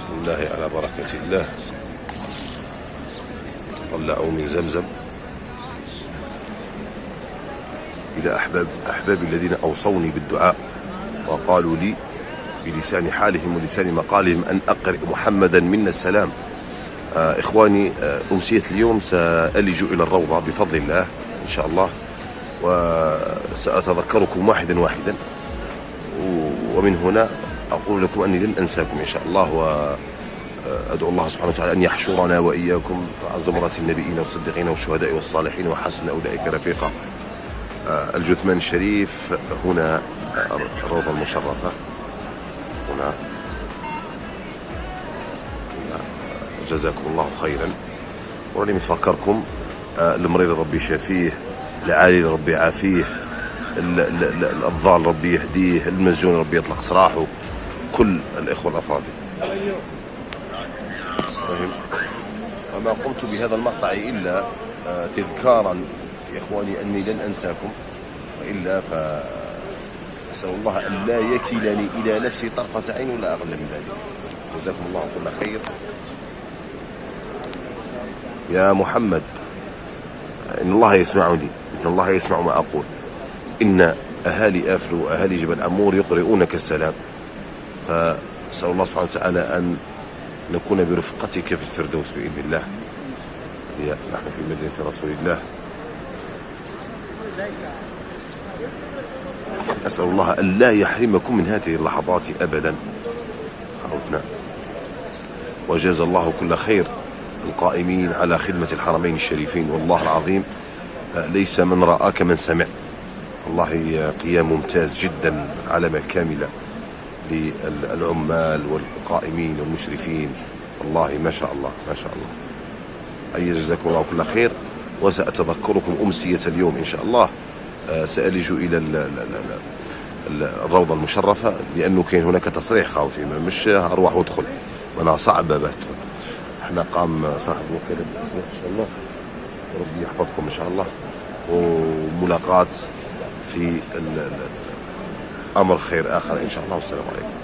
بسم الله على بركة الله. طلعوا من زمزم إلى أحبابي الذين أوصوني بالدعاء وقالوا لي بلسان حالهم ولسان مقالهم أن أقرئ محمدا منا السلام. إخواني، أمسية اليوم سألج إلى الروضة بفضل الله إن شاء الله، وسأتذكركم واحدا واحدا، ومن هنا أقول لكم أني لن أنساكم إن شاء الله، وأدعو الله سبحانه وتعالى أن يحشرنا وإياكم مع زمرة النبيين والصديقين والشهداء والصالحين وحسن أولئك رفيقا. الجثمان الشريف هنا، الروضة المشرفة هنا. جزاكم الله خيرا. وراني متفكركم، المريض ربي يشافيه، العالي ربي يعافيه، الضال ربي يهديه، المسجون ربي يطلق سراحه، كل الإخوة الأفاضل. وما قمت بهذا المقطع إلا تذكارا يا إخواني أني لن أنساكم، وإلا فأسأل الله أن لا يكلني إلى نفسي طرفة عين ولا أقل من ذلك. جزاكم الله كل خير. يا محمد، إن الله يسمعني، إن الله يسمع ما أقول. إن أهالي آفلو وأهالي جبل عمور يقرؤونك السلام، فأسأل الله سبحانه وتعالى أن نكون برفقتك في الفردوس بإذن الله. نحن في مدينة رسول الله. أسأل الله أن لا يحرمكم من هذه اللحظات أبدا. عودنا. وجاز الله كل خير القائمين على خدمة الحرمين الشريفين، والله العظيم ليس من رأى كمن سمع. والله قيام ممتاز جدا، علامة كاملة للعمال والقائمين والمشرفين. والله ما شاء الله ما شاء الله. أي جزاكم الله كل خير. وسأتذكركم أمسية اليوم إن شاء الله. سألج إلى الروضة المشرفة، لأنه كان هناك تصريح خاوتي، مش أروح وادخل، وأنا صعب بدخل. احنا قام صاحب الوكالة بالتصريح إن شاء الله، وربي يحفظكم إن شاء الله، وملاقات في أمر خير آخر إن شاء الله. والسلام عليكم.